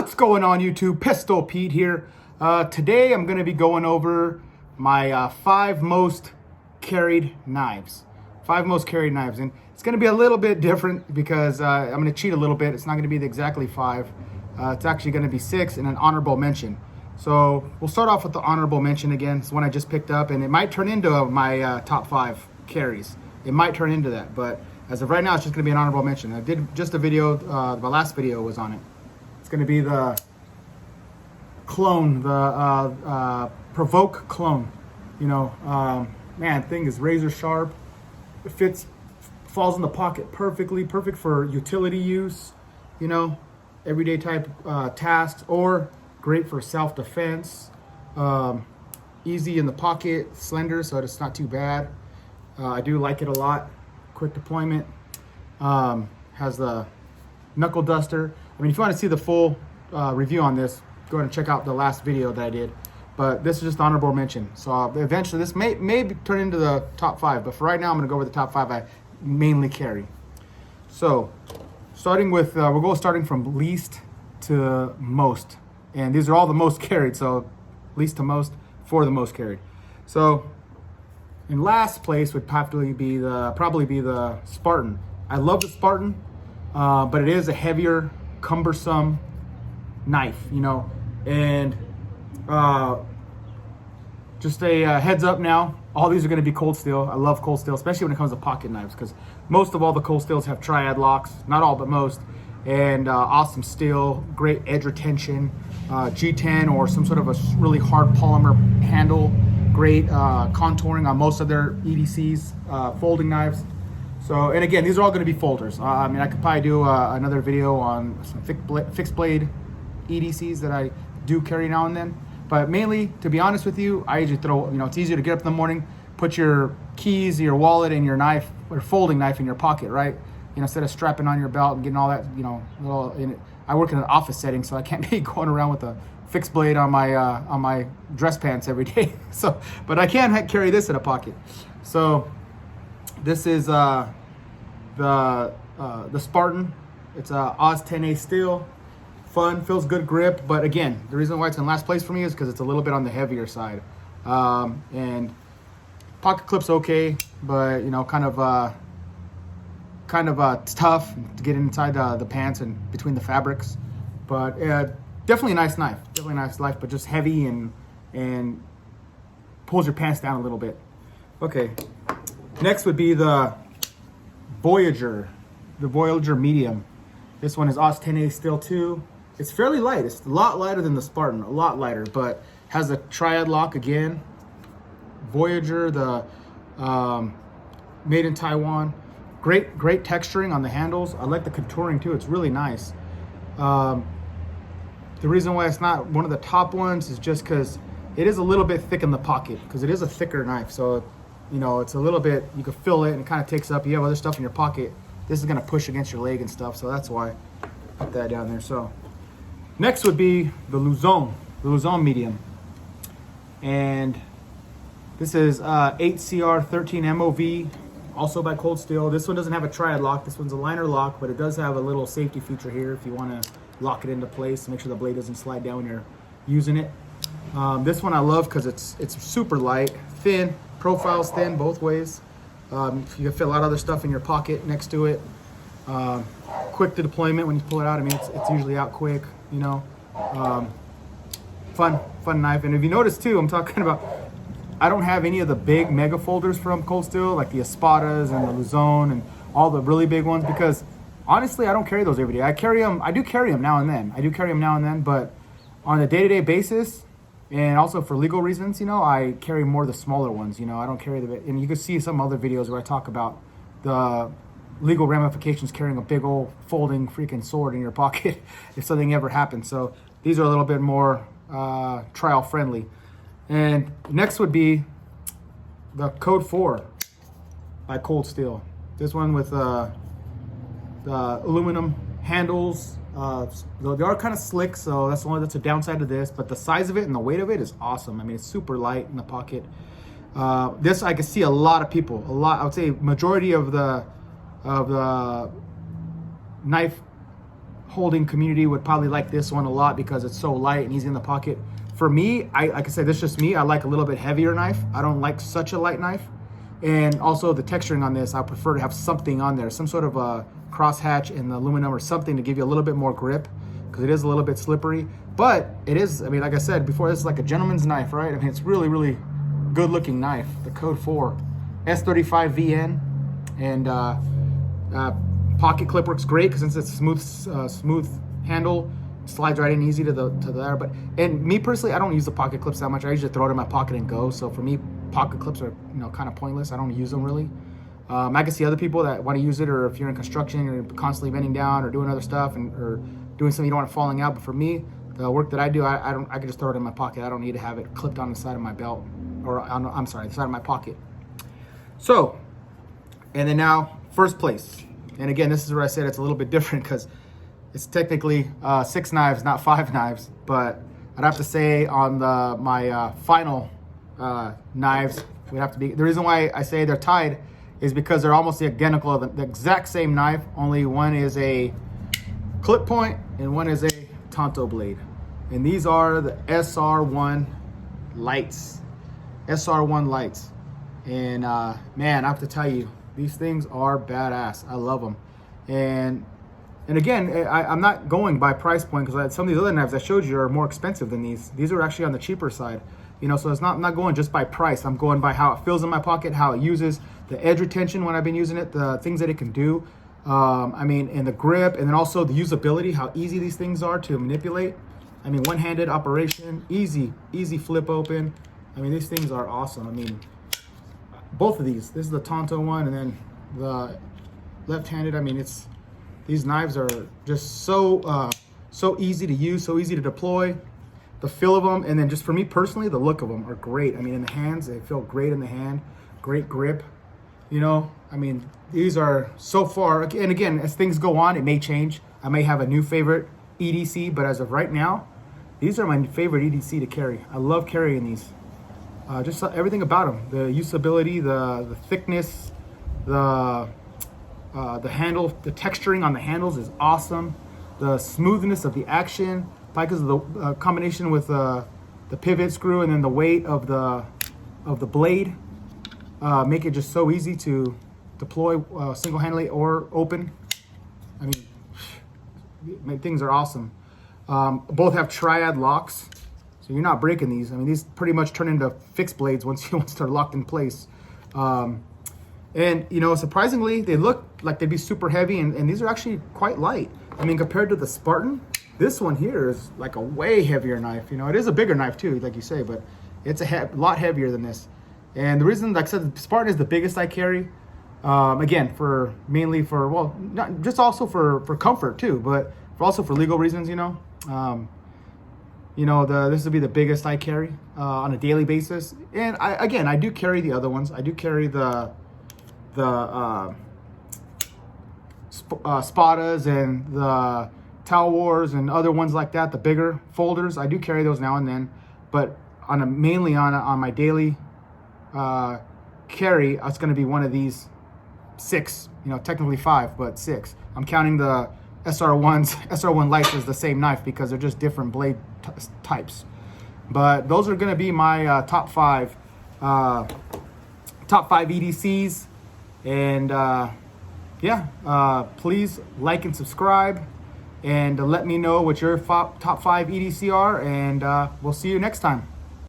What's going on YouTube? Pistol Pete here. Today I'm going to be going over my 5 most carried knives. 5 most carried knives. And it's going to be a little bit different because I'm going to cheat a little bit. It's not going to be exactly 5. It's actually going to be 6 and an honorable mention. So we'll start off with the honorable mention again. It's one I just picked up and it might turn into my top 5 carries. It might turn into that, but as of right now, it's just going to be an honorable mention. I did just a video, my last video was on it. It's going to be the clone, the Provoke clone. You know, man, thing is razor sharp. It fits, falls in the pocket perfectly, perfect for utility use, you know, everyday type tasks, or great for self-defense. Easy in the pocket, slender, so it's not too bad. I do like it a lot. Quick deployment. Has the knuckle duster. I mean, if you want to see the full review on this, go ahead and check out the last video that I did. But this is just honorable mention. So eventually this may turn into the top 5, but for right now I'm going to go over the top 5 I mainly carry. So starting with, we'll go starting from least to most. And these are all the most carried, so least to most for the most carried. So in last place would probably be the Spartan. I love the Spartan, but it is a heavier, cumbersome knife, you know. And just a heads up now, all these are going to be cold steel. I love cold steel, especially when it comes to pocket knives, because most of all the cold steels have triad locks, not all but most, and awesome steel, great edge retention, G10 or some sort of a really hard polymer handle. Great contouring on most of their EDCs, folding knives. So, and again, these are all going to be folders. I mean, I could probably do another video on some fixed blade EDCs that I do carry now and then. But mainly, to be honest with you, I usually throw, you know, it's easier to get up in the morning, put your keys, your wallet, and your knife, or folding knife in your pocket, right? You know, instead of strapping on your belt and getting all that, you know, little in it. I work in an office setting, so I can't be going around with a fixed blade on my dress pants every day. So, but I can carry this in a pocket. So this is the Spartan. It's a Oz 10A steel. Fun, feels good grip. But again, the reason why it's in last place for me is because it's a little bit on the heavier side. And pocket clip's okay, but you know, kind of tough to get inside the pants and between the fabrics. But definitely a nice knife. Definitely a nice knife, but just heavy and pulls your pants down a little bit. Okay. Next would be the Voyager. The Voyager Medium. This one is Oz 10A steel too. It's fairly light. It's a lot lighter than the Spartan. A lot lighter, but has a triad lock again. Voyager, the made in Taiwan. Great texturing on the handles. I like the contouring too. It's really nice. The reason why it's not one of the top ones is just because it is a little bit thick in the pocket, because it is a thicker knife. So, you know, it's a little bit, you can feel it and it kind of takes up. You have other stuff in your pocket. This is going to push against your leg and stuff. So that's why I put that down there. So next would be the Luzon Medium. And this is 8CR13 MOV, also by Cold Steel. This one doesn't have a triad lock. This one's a liner lock, but it does have a little safety feature here if you want to lock it into place to make sure the blade doesn't slide down when you're using it. This one I love because it's super light, thin, profile's thin both ways. You can fit a lot of other stuff in your pocket next to it. Quick to deployment when you pull it out. I mean, it's usually out quick, you know. Fun knife. And if you notice too, I'm talking about, I don't have any of the big mega folders from Cold Steel, like the Espadas and the Luzon and all the really big ones, because honestly, I don't carry those every day. I do carry them now and then. But on a day-to-day basis, and also for legal reasons, you know, I carry more of the smaller ones. You know, I don't carry and you can see some other videos where I talk about the legal ramifications carrying a big old folding freaking sword in your pocket if something ever happens. So these are a little bit more trial friendly. And next would be the Code 4 by Cold Steel. This one with the aluminum handles. They are kind of slick, so that's a downside to this. But the size of it and the weight of it is awesome. I mean, it's super light in the pocket. This I can see a lot of people. I would say majority of the knife holding community would probably like this one a lot because it's so light and easy in the pocket. For me, like I said, this is just me. I like a little bit heavier knife. I don't like such a light knife. And also the texturing on this, I prefer to have something on there, some sort of a crosshatch in the aluminum or something to give you a little bit more grip, because it is a little bit slippery. But it is, I mean, like I said before, this is like a gentleman's knife, right? I mean, it's really, really good looking knife. The code 4, S35VN. And pocket clip works great because since it's smooth handle, slides right in easy to there. But and me personally, I don't use the pocket clips that much. I usually throw it in my pocket and go. So for me, pocket clips are kind of pointless. I don't use them really. I can see other people that want to use it, or if you're in construction, you're constantly bending down or doing other stuff or doing something you don't want it falling out. But for me, the work that I do, I can just throw it in my pocket. I don't need to have it clipped on the side of my belt, or I'm sorry, the side of my pocket. So, and then now first place. And again, this is where I said it's a little bit different because it's technically 6 knives, not 5 knives. But I'd have to say on my final knives would have to be, the reason why I say they're tied is because they're almost identical, the exact same knife, only one is a clip point and one is a Tonto blade. And these are the SR1 lights. SR1 lights. And man, I have to tell you, these things are badass. I love them. And again, I'm not going by price point, because some of these other knives I showed you are more expensive than these. These are actually on the cheaper side. So it's not, I'm not going just by price. I'm going by how it feels in my pocket, how it uses, the edge retention when I've been using it, the things that it can do. I mean, and the grip, and then also the usability, how easy these things are to manipulate. I mean, one-handed operation, easy flip open. I mean, these things are awesome. I mean, both of these. This is the Tonto one, and then the left-handed. I mean, these knives are just so easy to use, so easy to deploy. The feel of them, and then just for me personally, the look of them are great. I mean, in the hands, they feel great in the hand, great grip. I mean, these are so far, and again, as things go on, it may change. I may have a new favorite EDC, but as of right now, these are my favorite EDC to carry. I love carrying these. Just everything about them, the usability, the thickness, the handle, the texturing on the handles is awesome. The smoothness of the action, probably because of the combination with the pivot screw and then the weight of the blade, make it just so easy to deploy single-handedly or open. I mean, things are awesome. Both have triad locks, so you're not breaking these. I mean, these pretty much turn into fixed blades once they're locked in place. And surprisingly, they look like they'd be super heavy, and these are actually quite light. I mean, compared to the Spartan, this one here is like a way heavier knife. It is a bigger knife too, like you say, but it's a lot heavier than this. And the reason, like I said, the Spartan is the biggest I carry. Again, mainly for well, not just also for comfort too, but also for legal reasons. This would be the biggest I carry on a daily basis. And I do carry the other ones. I do carry the Spadas and the Towel Wars and other ones like that, the bigger folders. I do carry those now and then, but mainly on my daily carry, it's going to be one of these 6, technically 5, but 6. I'm counting the SR1 lights as the same knife because they're just different blade types. But those are going to be my top 5 EDCs. And please like and subscribe, and let me know what your top 5 EDC are, and we'll see you next time.